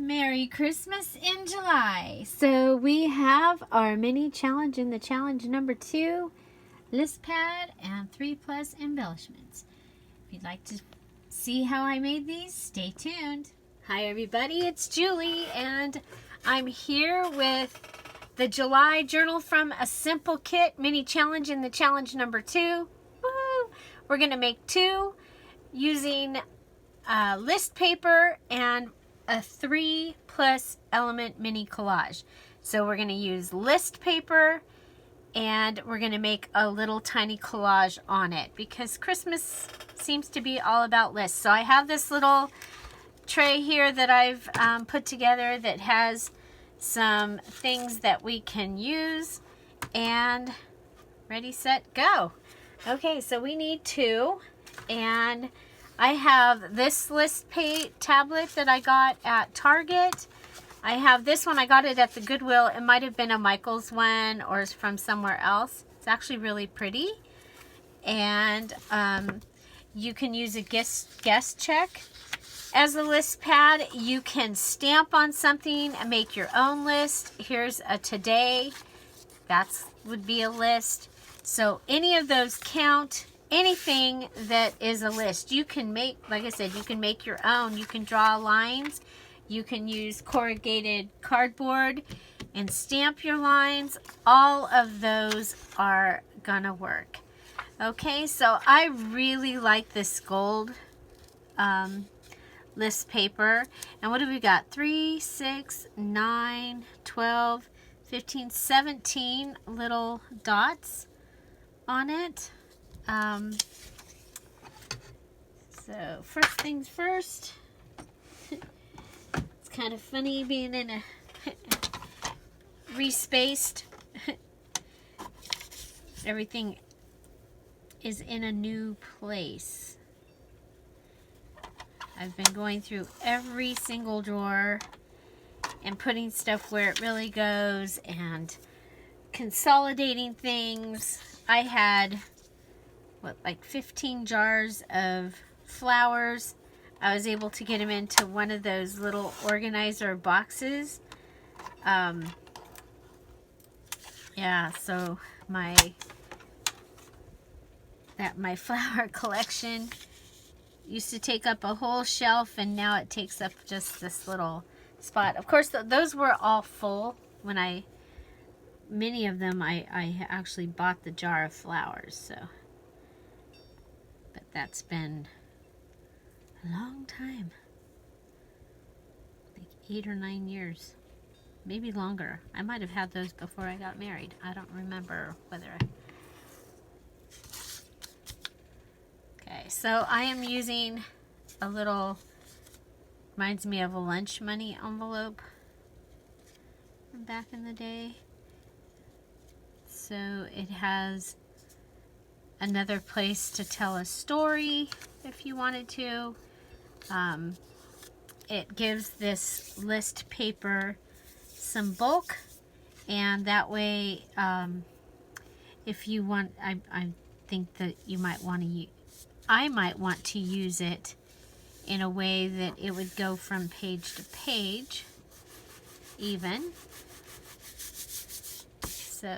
Merry Christmas in July. So we have our mini challenge in the challenge number 2, list pad and 3+ embellishments. If you'd like to see how I made these, stay tuned. Hi everybody, it's Julie and I'm here with the July Journal from a Simple Kit mini challenge in the challenge number 2. Woo! We're going to make 2 using list paper and a 3+ element mini collage. So we're going to use list paper and we're going to make a little tiny collage on it because Christmas seems to be all about lists. So I have this little tray here that I've put together that has some things that we can use, and ready, set, go. Okay, so we need 2, and I have this list tablet that I got at Target. I have this one, I got it at the Goodwill. It might have been a Michael's one or it's from somewhere else. It's actually really pretty. And you can use a guest check as a list pad. You can stamp on something and make your own list. Here's a today. That would be a list. So any of those count. Anything that is a list, you can make, like I said, you can make your own. You can draw lines. You can use corrugated cardboard and stamp your lines. All of those are gonna work. Okay, so I really like this gold list paper. And what have we got? 3, 6, 9, 12, 15, 17 little dots on it. So first things first, it's kind of funny being in a respaced, everything is in a new place. I've been going through every single drawer and putting stuff where it really goes and consolidating things. I had like 15 jars of flowers. I was able to get them into one of those little organizer boxes. Yeah, so my flower collection used to take up a whole shelf, and now it takes up just this little spot. Of course, those were all full when many of them I actually bought the jar of flowers, so. But that's been a long time, like 8 or 9 years, maybe longer. I might have had those before I got married. I don't remember whether Okay, so I am using a little, reminds me of a lunch money envelope from back in the day. So it has another place to tell a story if you wanted to. It gives this list paper some bulk, and that way if you want, I think that you might want to I might want to use it in a way that it would go from page to page even. So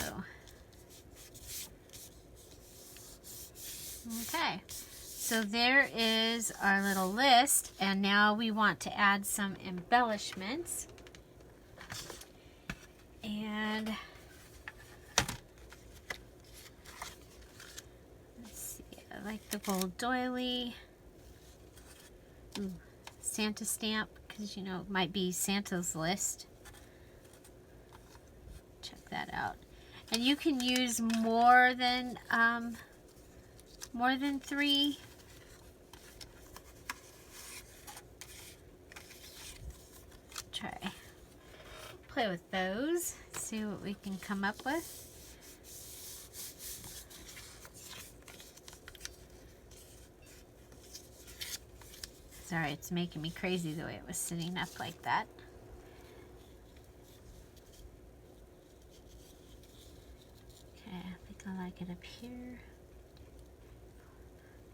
okay, so there is our little list, and now we want to add some embellishments. And let's see, I like the gold doily. Ooh, Santa stamp, because you know it might be Santa's list. Check that out. And you can use more than 3. Play with those, see what we can come up with. Sorry, it's making me crazy the way it was sitting up like that. Okay, I think I like it up here.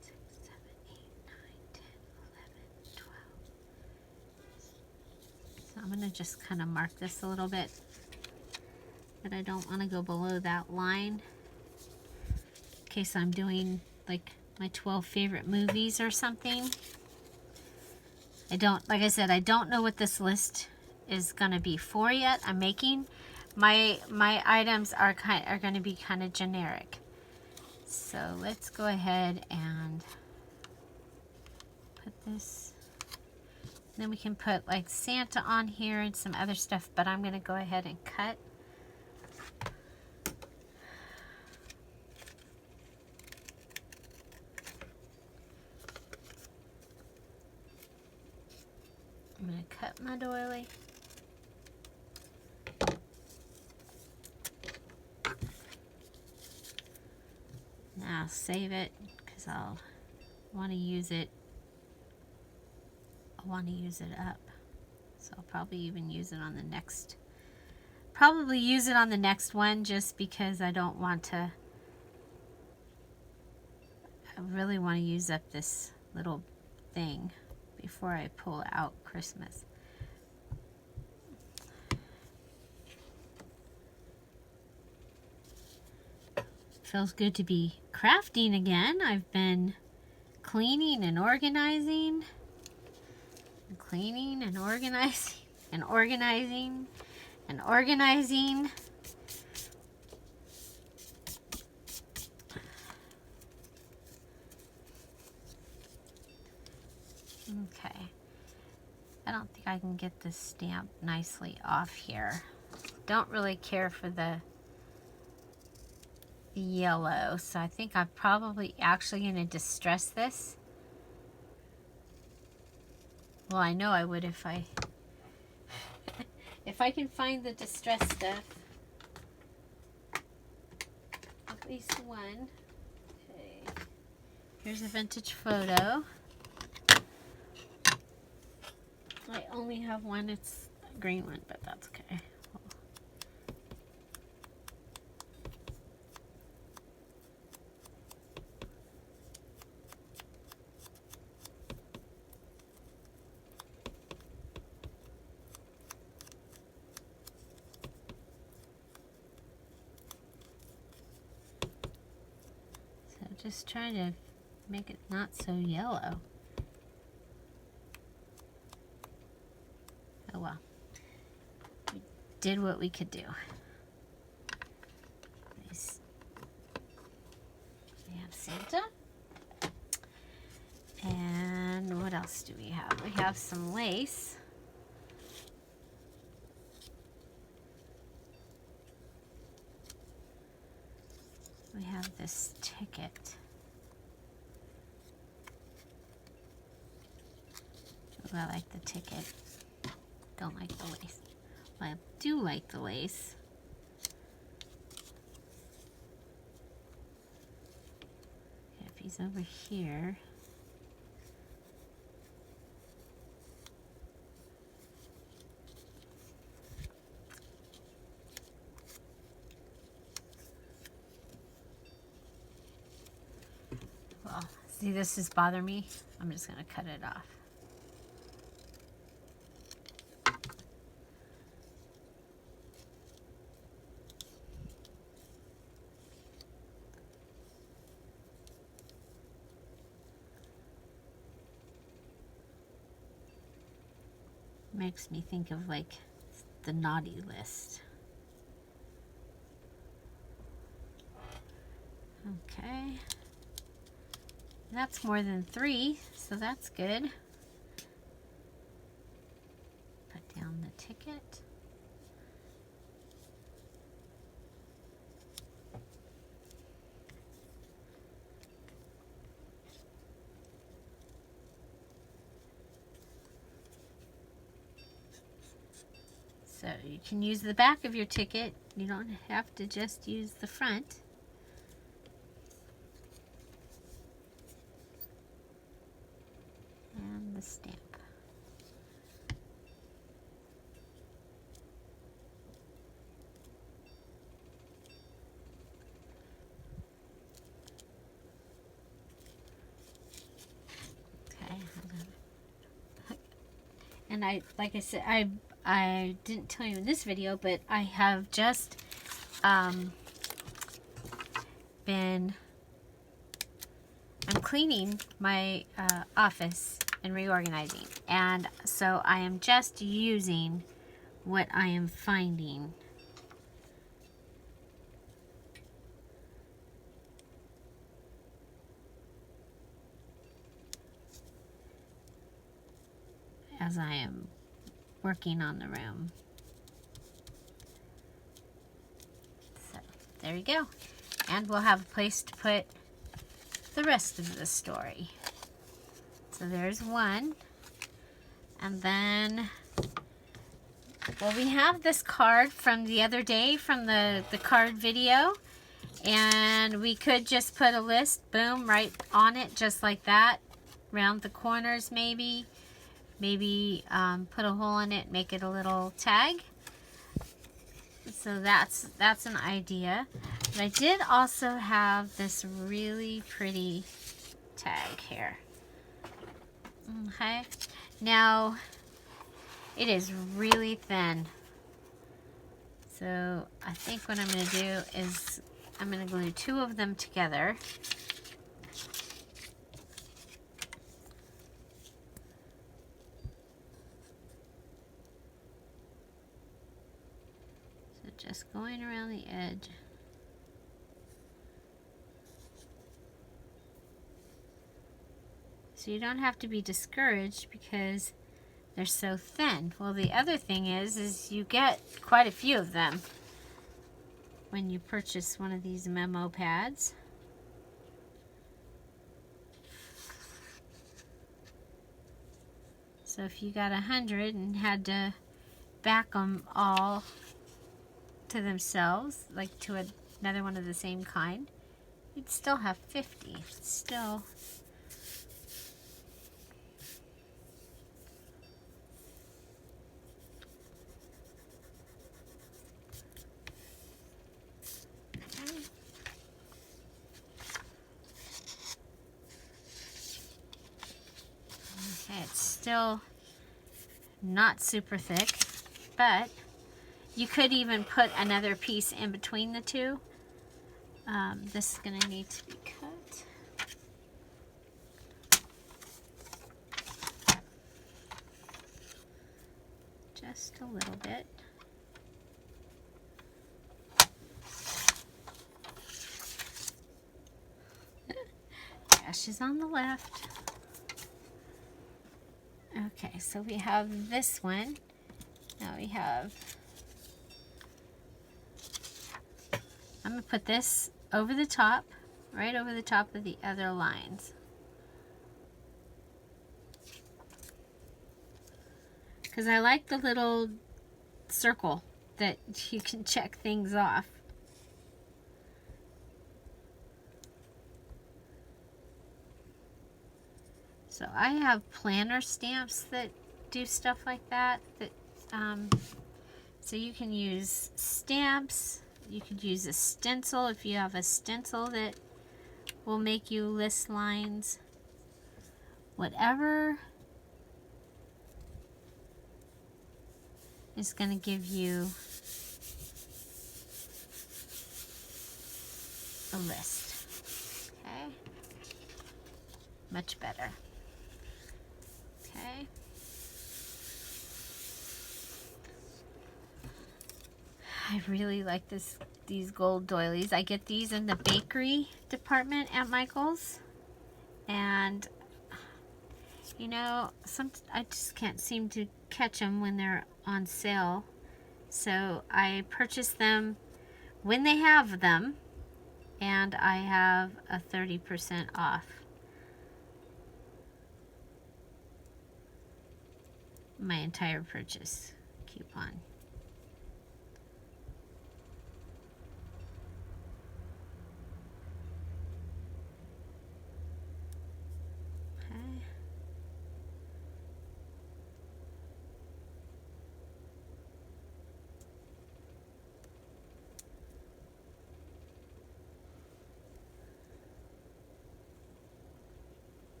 6, 7, 8, 9, 10, 11, 12. So I'm going to just kind of mark this a little bit, but I don't want to go below that line in case I'm doing like my 12 favorite movies or something. Like I said, I don't know what this list is going to be for yet. I'm making my items are going to be kind of generic. So let's go ahead and put this. Then we can put like Santa on here and some other stuff, but I'm going to go ahead and cut. I'm going to cut my doily. Now save it because I'll want to use it. I want to use it up. So I'll probably even use it on the next. Probably use it on the next one just because I don't want to. I really want to use up this little thing before I pull out Christmas. Feels good to be crafting again. I've been cleaning and organizing. Cleaning and organizing and organizing and organizing. Okay. I don't think I can get this stamp nicely off here. Don't really care for the yellow, so I think I'm probably actually going to distress this. Well, I know I would if I if I can find the distress stuff. At least one. Okay. Here's a vintage photo. I only have one. It's a green one, but that's okay. Just trying to make it not so yellow. Oh well. We did what we could do. Nice. We have Santa. And what else do we have? We have some lace. We have this ticket. Ooh, I like the ticket. Don't like the lace. Well, I do like the lace. Okay, if he's over here. Well, see, this is bothering me. I'm just going to cut it off. Makes me think of like the naughty list. Okay. That's more than 3, so that's good. Put down the ticket. So you can use the back of your ticket. You don't have to just use the front. And the stamp. Okay. And like I said, I didn't tell you in this video, but I have just I'm cleaning my office and reorganizing, and so I am just using what I am finding. As I am working on the room. So there you go. And we'll have a place to put the rest of the story. So there's one. And then, well, we have this card from the other day from the card video. And we could just put a list, boom, right on it, just like that. Round the corners maybe. Maybe put a hole in it, make it a little tag. So that's an idea. But I did also have this really pretty tag here. Okay. Now, it is really thin. So I think what I'm going to do is I'm going to glue two of them together. Just going around the edge. So you don't have to be discouraged because they're so thin. Well, the other thing is you get quite a few of them when you purchase one of these memo pads. So if you got 100 and had to back them all to themselves, like to another one of the same kind, you'd still have 50. Still. Okay, it's still not super thick, but you could even put another piece in between the two. This is going to need to be cut. Just a little bit. Dash is on the left. Okay, so we have this one. Now we have, I'm going to put this over the top, right over the top of the other lines. Because I like the little circle that you can check things off. So I have planner stamps that do stuff like that. So you can use stamps. You could use a stencil if you have a stencil that will make you list lines. Whatever is going to give you a list. Okay? Much better. Okay? I really like these gold doilies. I get these in the bakery department at Michael's. And, you know, I just can't seem to catch them when they're on sale. So I purchase them when they have them. And I have a 30% off my entire purchase coupon.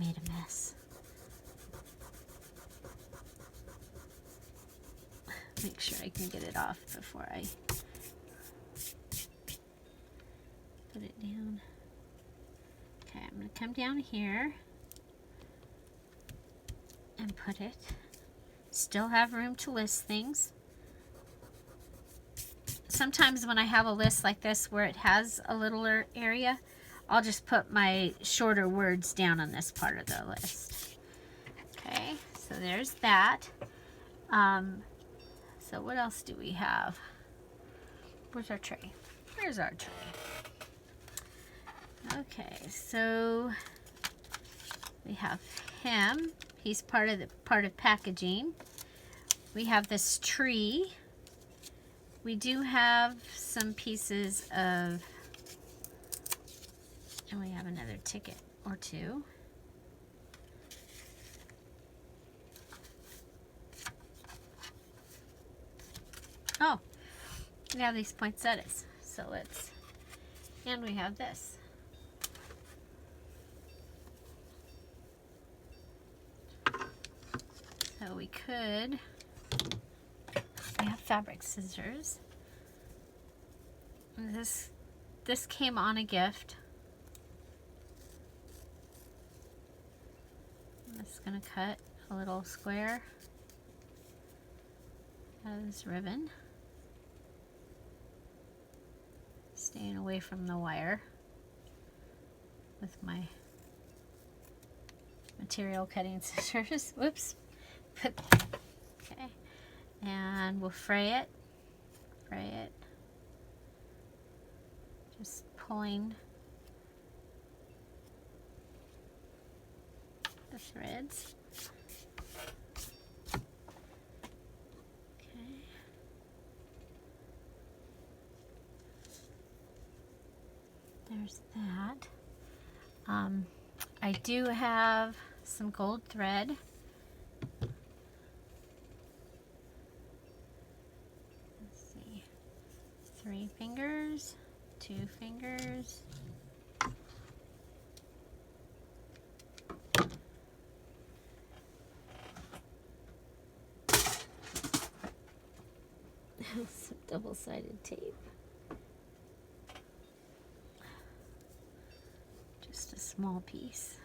made a mess. Make sure I can get it off before I put it down. Okay, I'm going to come down here and put it. Still have room to list things. Sometimes when I have a list like this where it has a littler area, I'll just put my shorter words down on this part of the list. Okay, so there's that. So what else do we have? Where's our tray? Here's our tray. Okay, so we have him. He's part of packaging. We have this tree. We do have some pieces of, and we have another ticket or two. Oh, we have these poinsettias. So let's, and we have this. So we have fabric scissors. And this came on a gift. I'm just going to cut a little square out of this ribbon. Staying away from the wire with my material cutting scissors. Whoops. Okay. And we'll fray it. Just pulling the threads. Okay. There's that. I do have some gold thread. Let's see. 3 fingers, 2 fingers. Some double-sided tape. Just a small piece.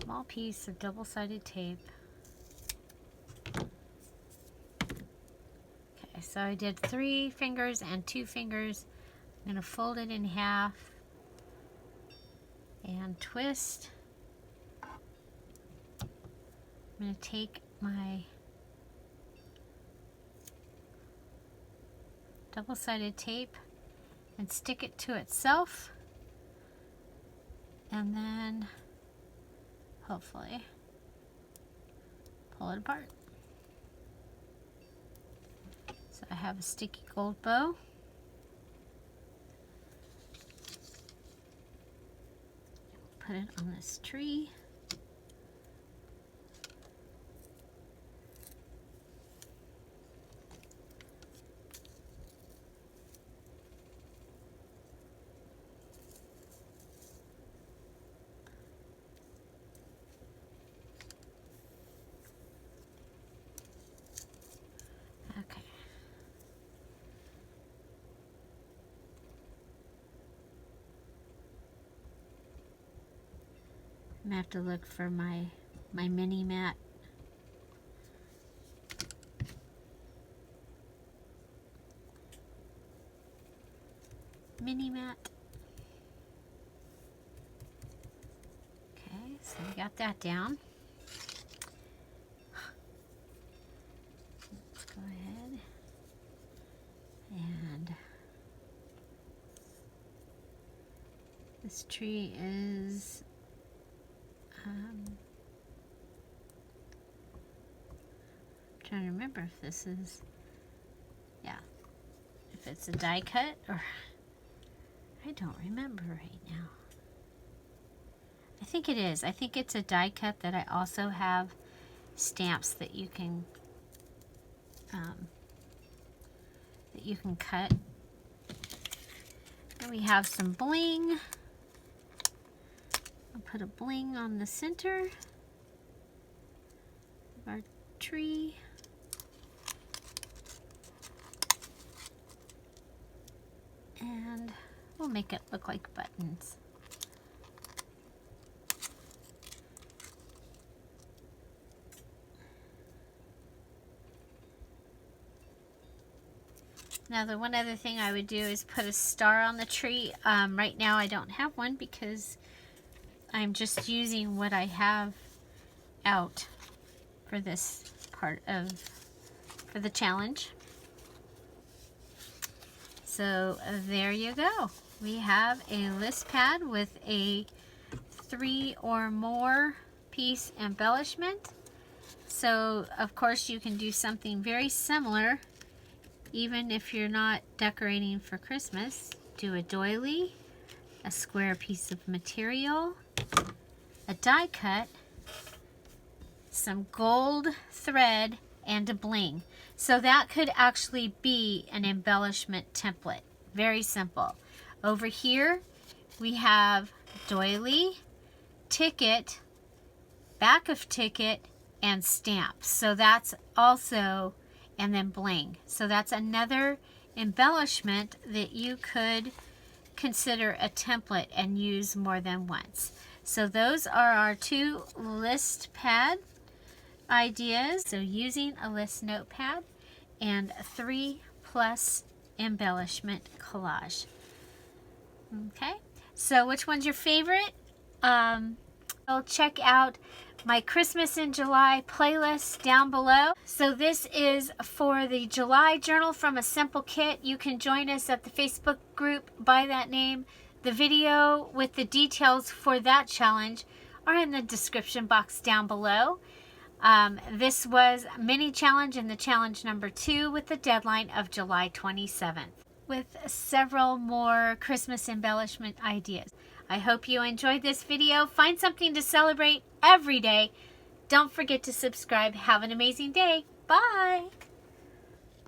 Small piece of double-sided tape. Okay, so I did 3 fingers and 2 fingers. I'm going to fold it in half and twist. I'm going to take my double-sided tape and stick it to itself, and then hopefully pull it apart. So I have a sticky gold bow. Put it on this tree. Okay. I'm gonna have to look for my mini mat. Mini mat. Okay, so we got that down. Let's go ahead and this tree is trying to remember if this is, yeah, if it's a die cut or, I don't remember right now. I think it is. I think it's a die cut that I also have stamps that you can cut. And we have some bling. I'll put a bling on the center of our tree. And we'll make it look like buttons. Now the one other thing I would do is put a star on the tree. Right now I don't have one because I'm just using what I have out for this part of, for the challenge. So there you go. We have a list pad with a 3 or more piece embellishment. So of course you can do something very similar even if you're not decorating for Christmas. Do a doily, a square piece of material, a die cut, some gold thread, and a bling. So that could actually be an embellishment template. Very simple. Over here we have doily, ticket, back of ticket, and stamp. So that's also, and then bling. So that's another embellishment that you could consider a template and use more than once. So those are our 2 list pad ideas. So using a list notepad and 3+ embellishment collage. Okay, so which one's your favorite? I'll check out my Christmas in July playlist down below. So this is for the July Journal from a Simple Kit. You can join us at the Facebook group by that name. The video with the details for that challenge are in the description box down below. This was a mini challenge in the challenge number 2 with the deadline of July 27th with several more Christmas embellishment ideas. I hope you enjoyed this video. Find something to celebrate every day. Don't forget to subscribe. Have an amazing day. Bye.